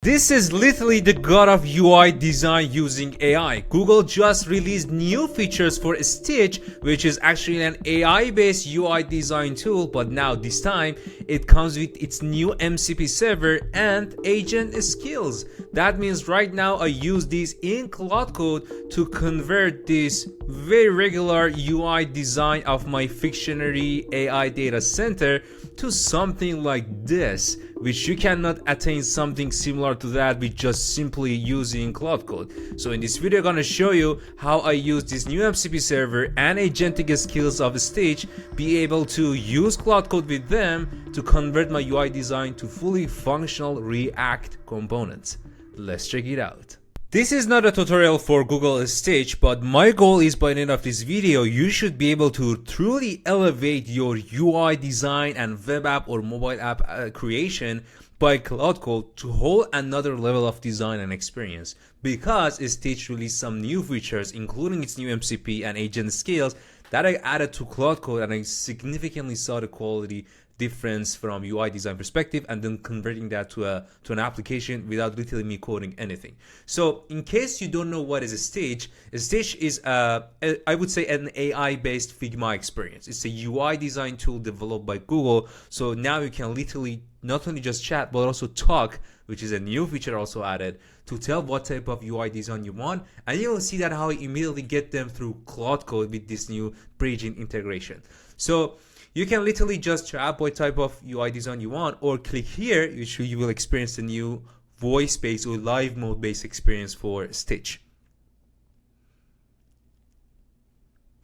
This is literally the god of UI design using AI. Google just released new features for Stitch, which is actually an AI-based UI design tool, but now this time it comes with its new MCP server and agent skills. That means right now I use these in Claude Code to convert this very regular UI design of my Fictionary AI data center to something like this, which you cannot attain something similar to that with just simply using Claude Code. So in this video I'm gonna show you how I use this new MCP server and agentic skills of Stitch, be able to use Claude Code with them to convert my UI design to fully functional React components. Let's check it out. This is not a tutorial for Google Stitch, but my goal is by the end of this video, you should be able to truly elevate your UI design and web app or mobile app creation by Claude Code to whole another level of design and experience. Because Stitch released some new features, including its new MCP and agent skills that I added to Claude Code, and I significantly saw the quality difference from UI design perspective, and then converting that to an application without literally me coding anything. So in case you don't know what is Stitch is I would say an AI based Figma experience. It's a UI design tool developed by Google, so now you can literally not only just chat but also talk, which is a new feature also added, to tell what type of UI design you want, and you will see that how I immediately get them through Claude Code with this new bridging integration. So you can literally just chat what type of UI design you want, or click here, you will experience the new voice-based or live mode-based experience for Stitch.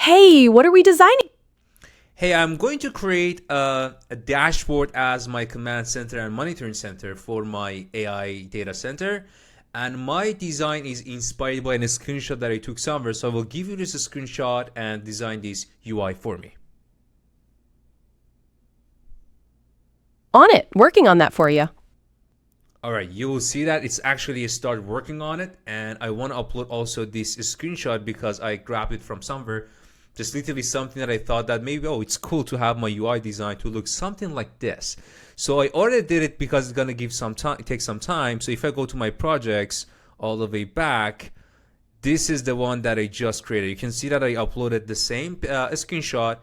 Hey, what are we designing? Hey, I'm going to create a dashboard as my command center and monitoring center for my AI data center. And my design is inspired by a screenshot that I took somewhere. So I will give you this screenshot and design this UI for me. On it, working on that for you. All right, you will see that it's actually started working on it. And I want to upload also this screenshot because I grabbed it from somewhere. Just literally something that I thought that maybe, oh, it's cool to have my UI design to look something like this. So I already did it because it's going to give some time, take some time. So if I go to my projects all the way back, this is the one that I just created. You can see that I uploaded the same screenshot,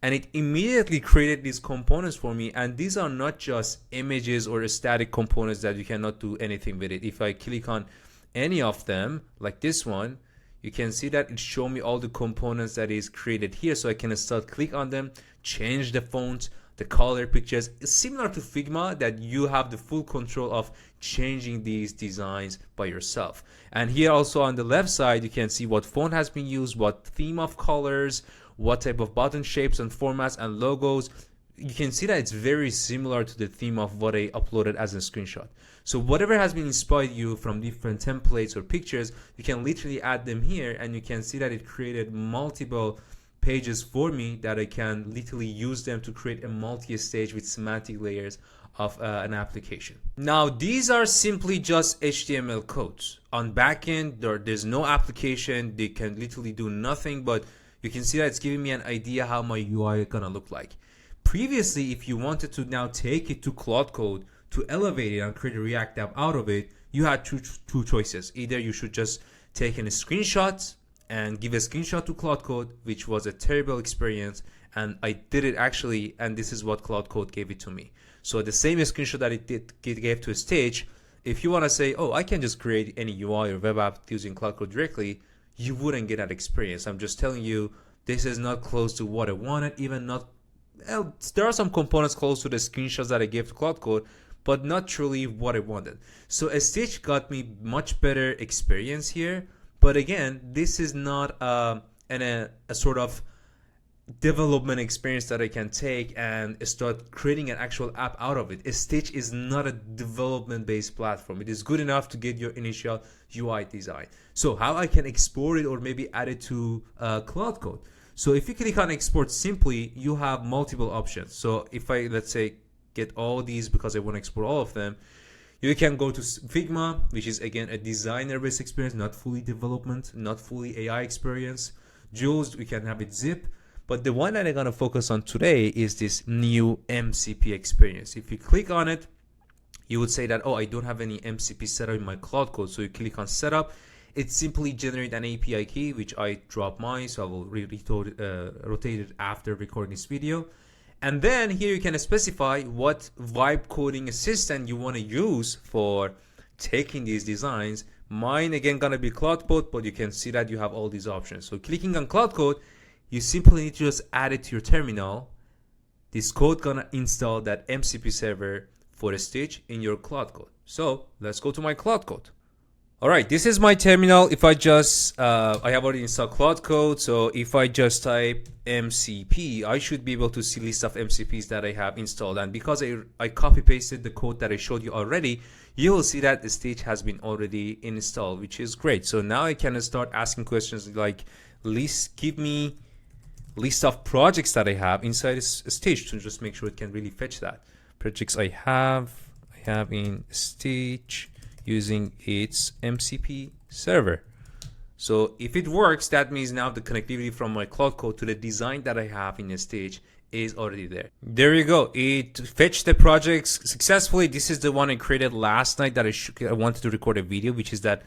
and it immediately created these components for me. And these are not just images or static components that you cannot do anything with it. If I click on any of them, like this one, you can see that it shows me all the components that is created here. So I can start click on them, change the font, the color, pictures. It's similar to Figma that you have the full control of changing these designs by yourself. And here also on the left side, you can see what font has been used, what theme of colors, what type of button shapes and formats and logos. You can see that it's very similar to the theme of what I uploaded as a screenshot. So whatever has been inspired you from different templates or pictures, you can literally add them here, and you can see that it created multiple pages for me that I can literally use them to create a multi-stage with semantic layers of an application. Now these are simply just HTML codes. On backend, there's no application. They can literally do nothing, but you can see that it's giving me an idea how my UI is gonna look like. Previously, if you wanted to now take it to Claude Code to elevate it and create a React app out of it, you had two choices. Either you should just take a screenshot and give a screenshot to Claude Code, which was a terrible experience, and I did it actually, and this is what Claude Code gave it to me. So the same screenshot that it gave to Stitch, if you want to say, oh, I can just create any UI or web app using Claude Code directly, you wouldn't get that experience. I'm just telling you, this is not close to what I wanted, even not. Well, there are some components close to the screenshots that I gave to Claude Code, but not truly what I wanted. So Stitch got me much better experience here. But again, this is not a sort of development experience that I can take and start creating an actual app out of it. Stitch is not a development-based platform. It is good enough to get your initial UI design. So how I can export it or maybe add it to Claude Code. So if you click on export simply, you have multiple options. So if I, let's say, get all these because I want to export all of them, you can go to Figma, which is again a designer-based experience, not fully development, not fully AI experience. Jules, we can have it zip. But the one that I'm going to focus on today is this new MCP experience. If you click on it, you would say that, oh, I don't have any MCP setup in my Claude Code. So you click on setup. It simply generate an API key, which I drop mine. So I will rotate it after recording this video. And then here you can specify what vibe coding assistant you want to use for taking these designs. Mine again gonna be Claude Code, but you can see that you have all these options. So clicking on Claude Code, you simply need to just add it to your terminal. This code gonna install that MCP server for a stitch in your Claude Code. So let's go to my Claude Code. All right, this is my terminal. If I just, I have already installed Claude Code. So if I just type MCP, I should be able to see list of MCPs that I have installed. And because I copy pasted the code that I showed you already, you will see that the stitch has been already installed, which is great. So now I can start asking questions like, give me list of projects that I have inside this stitch to just make sure it can really fetch that. Projects I have in stitch using its MCP server. So if it works, that means now the connectivity from my Claude Code to the design that I have in the stitch is already there. There you go. It fetched the projects successfully. This is the one I created last night that I wanted to record a video, which is that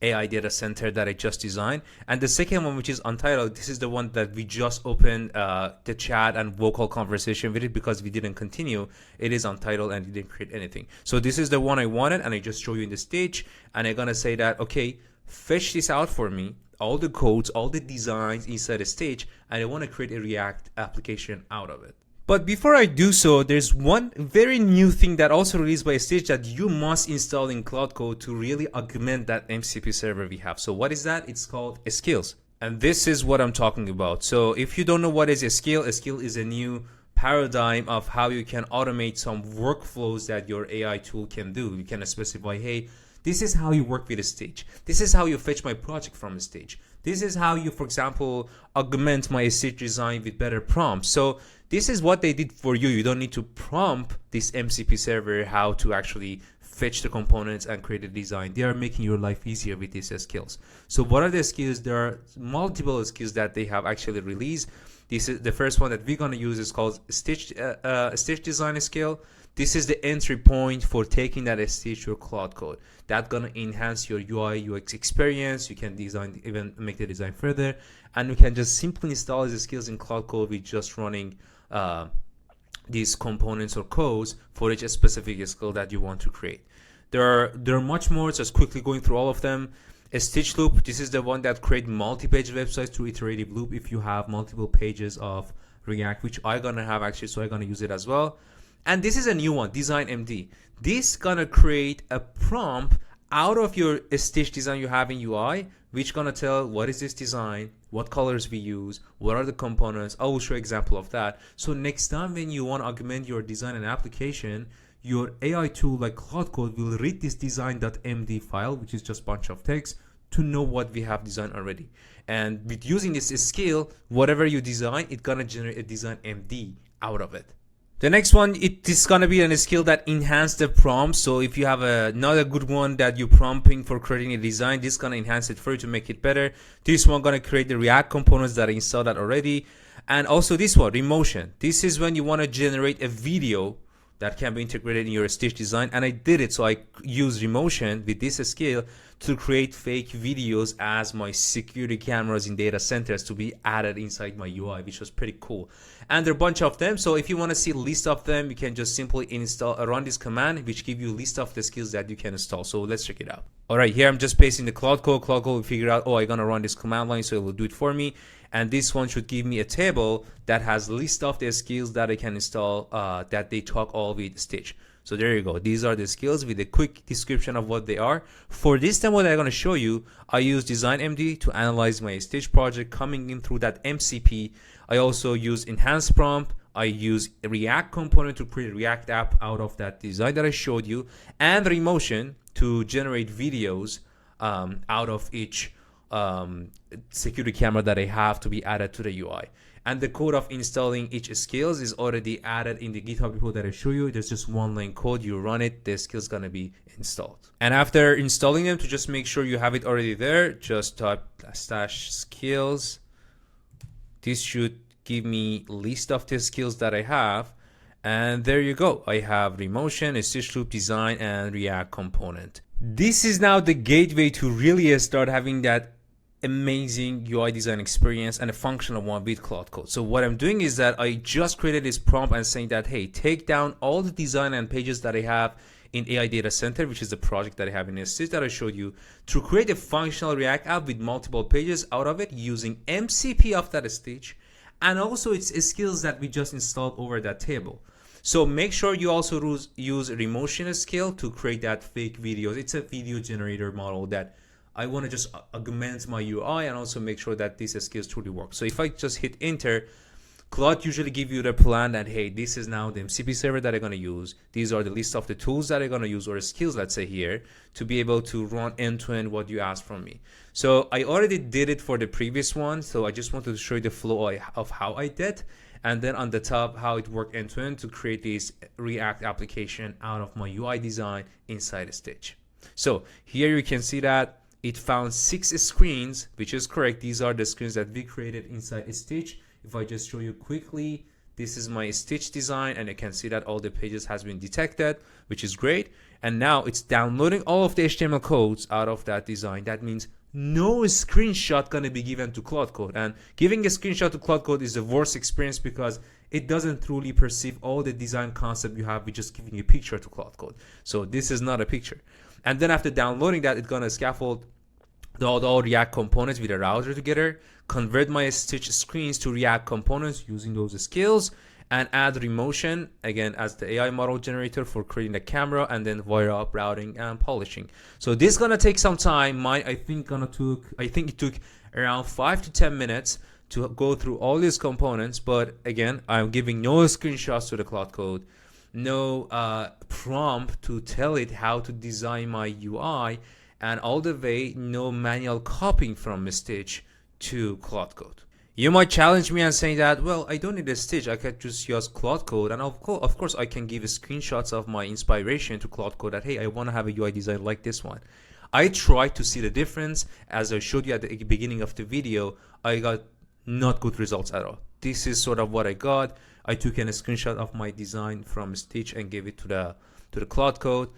AI data center that I just designed. And the second one, which is untitled, this is the one that we just opened the chat and vocal conversation with it because we didn't continue. It is untitled and it didn't create anything. So this is the one I wanted, and I just show you in the stage, and I'm gonna say that, okay, fetch this out for me, all the codes, all the designs inside the stage, and I want to create a React application out of it. But before I do so, there's one very new thing that also released by Stitch that you must install in Claude Code to really augment that MCP server we have. So what is that? It's called skills. And this is what I'm talking about. So if you don't know what is a skill is a new paradigm of how you can automate some workflows that your AI tool can do. You can specify, hey, this is how you work with a stage. This is how you fetch my project from a stage. This is how you, for example, augment my stage design with better prompts. So this is what they did for you. You don't need to prompt this MCP server how to actually fetch the components and create a design. They are making your life easier with these skills. So what are the skills? There are multiple skills that they have actually released. This is the first one that we're going to use is called stitch design skill. This is the entry point for taking that stitch to your Claude Code. That's gonna enhance your UI UX experience. You can design, even make the design further, and you can just simply install these skills in Claude Code with just running these components or codes for each specific skill that you want to create. There are much more. Just quickly going through all of them. A stitch loop. This is the one that creates multi-page websites through iterative loop. If you have multiple pages of React, which I'm gonna have actually, so I'm gonna use it as well. And this is a new one, Design MD. This gonna create a prompt out of your stitch design you have in UI, which gonna tell what is this design, what colors we use, what are the components. I will show an example of that. So next time when you want to augment your design and application, your AI tool like Claude Code will read this design.md file, which is just a bunch of text, to know what we have designed already. And with using this skill, whatever you design, it's gonna generate a design MD out of it. The next one, it is going to be a skill that enhance the prompt. So if you have another good one that you're prompting for creating a design, this is going to enhance it for you to make it better. This one going to create the React components that I installed that already. And also this one, Remotion. This is when you want to generate a video that can be integrated in your stitch design. And I did it. So I use Remotion with this skill to create fake videos as my security cameras in data centers to be added inside my UI, which was pretty cool. And there are a bunch of them. So if you want to see a list of them, you can just simply run this command, which give you a list of the skills that you can install. So let's check it out. All right, here I'm just pasting the Claude Code. Claude Code will figure out, oh, I'm going to run this command line, so it will do it for me. And this one should give me a table that has a list of the skills that I can install that they talk all with Stitch. So there you go. These are the skills with a quick description of what they are. For this demo that I'm going to show you, I use Design MD to analyze my Stitch project coming in through that MCP. I also use Enhanced Prompt. I use a React component to create a React app out of that design that I showed you, and Remotion to generate videos out of each security camera that I have to be added to the UI. And the code of installing each skills is already added in the GitHub repo that I show you. There's just one line code. You run it, the skill's gonna be installed. And after installing them, to just make sure you have it already there, just type /skills. This should give me list of the skills that I have. And there you go. I have Remotion, a stitch loop design, and React component. This is now the gateway to really start having that amazing UI design experience and a functional one with Claude Code. So what I'm doing is that I just created this prompt and saying that, hey, take down all the design and pages that I have in AI Data Center, which is the project that I have in a stitch that I showed you, to create a functional React app with multiple pages out of it using MCP of that stitch, and also its skills that we just installed over that table. So make sure you also use Remotion skill to create that fake videos. It's a video generator model that I want to just augment my UI and also make sure that these skills truly work. So if I just hit enter, Claude usually give you the plan that, hey, this is now the MCP server that I'm going to use. These are the list of the tools that I'm going to use, or skills, let's say here, to be able to run end-to-end what you asked from me. So I already did it for the previous one. So I just wanted to show you the flow of how I did. And then on the top, how it worked end-to-end to create this React application out of my UI design inside a stitch. So here you can see that it found 6 screens, which is correct. These are the screens that we created inside a stitch. If I just show you quickly, this is my stitch design, and you can see that all the pages has been detected, which is great. And now it's downloading all of the HTML codes out of that design. That means no screenshot gonna be given to Claude Code, and giving a screenshot to Claude Code is the worst experience because it doesn't truly perceive all the design concept you have with just giving a picture to Claude Code. So this is not a picture. And then after downloading that, it's gonna scaffold all React components with a router together, convert my stitch screens to React components using those skills, and add Remotion again as the AI model generator for creating the camera, and then wire up routing and polishing. So this is gonna take some time. I think it took around 5 to 10 minutes to go through all these components. But again, I'm giving no screenshots to the Claude Code, no prompt to tell it how to design my UI, and all the way no manual copying from Stitch to Claude Code. You might challenge me and say that, well, I don't need a Stitch, I can just use Claude Code, and of course I can give screenshots of my inspiration to Claude Code that, hey, I want to have a UI design like this one. I tried to see the difference. As I showed you at the beginning of the video, I got not good results at all. This is sort of what I got. I took a screenshot of my design from Stitch and gave it to the Claude Code.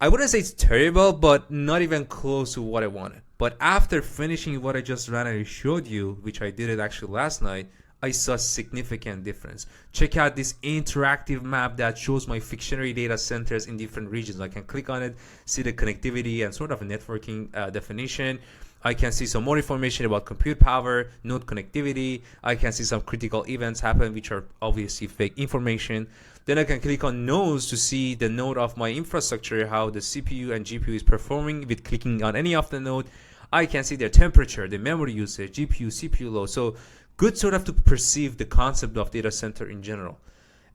I wouldn't say it's terrible, but not even close to what I wanted. But after finishing what I just ran and I showed you, which I did it actually last night, I saw a significant difference. Check out this interactive map that shows my Fictionary data centers in different regions. I can click on it, see the connectivity and sort of a networking definition. I can see some more information about compute power, node connectivity. I can see some critical events happen, which are obviously fake information. Then I can click on nodes to see the node of my infrastructure, how the CPU and GPU is performing with clicking on any of the node. I can see their temperature, the memory usage, GPU, CPU load. So good sort of to perceive the concept of data center in general.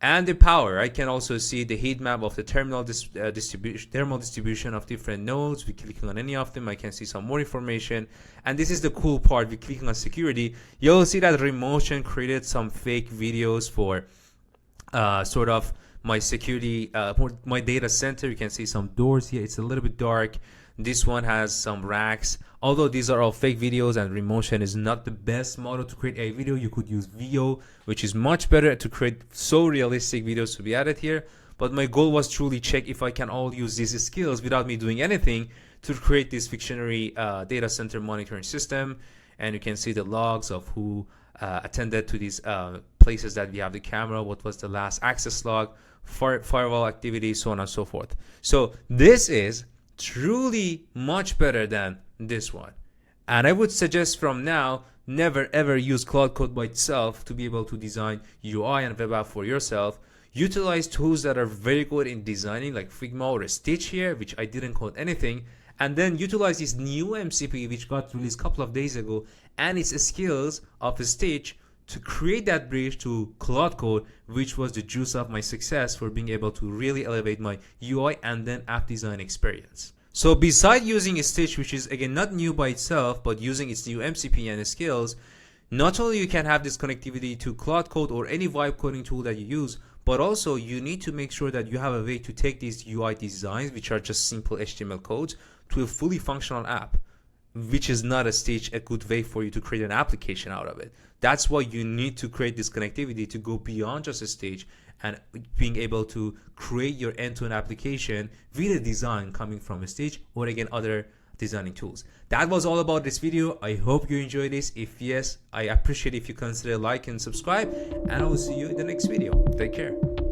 And the power, I can also see the heat map of the thermal distribution of different nodes. With clicking on any of them, I can see some more information. And this is the cool part, with clicking on security, you'll see that Remotion created some fake videos for sort of my security, my data center. You can see some doors here. It's a little bit dark. This one has some racks. Although these are all fake videos and Remotion is not the best model to create a video, you could use VO, which is much better to create so realistic videos to be added here. But my goal was truly check if I can all use these skills without me doing anything to create this Fictionary data center monitoring system. And you can see the logs of who attended to these places that we have the camera, what was the last access log, firewall activity, so on and so forth. So this is truly much better than this one, and I would suggest from now never ever use Claude Code by itself to be able to design UI and web app for yourself. Utilize tools that are very good in designing, like Figma or Stitch here, which I didn't code anything, and then utilize this new MCP which got released a couple of days ago and its skills of Stitch to create that bridge to Claude Code, which was the juice of my success for being able to really elevate my UI and then app design experience. So besides using Stitch, which is again not new by itself, but using its new MCP and skills, not only you can have this connectivity to Claude Code or any vibe coding tool that you use, but also you need to make sure that you have a way to take these UI designs, which are just simple HTML codes, to a fully functional app, which is not a Stitch, a good way for you to create an application out of it. That's why you need to create this connectivity to go beyond just a Stitch and being able to create your end-to-end application with a design coming from a stage or again other designing tools. That was all about this video. I hope you enjoyed this. If yes, I appreciate if you consider like and subscribe, and I will see you in the next video. Take care.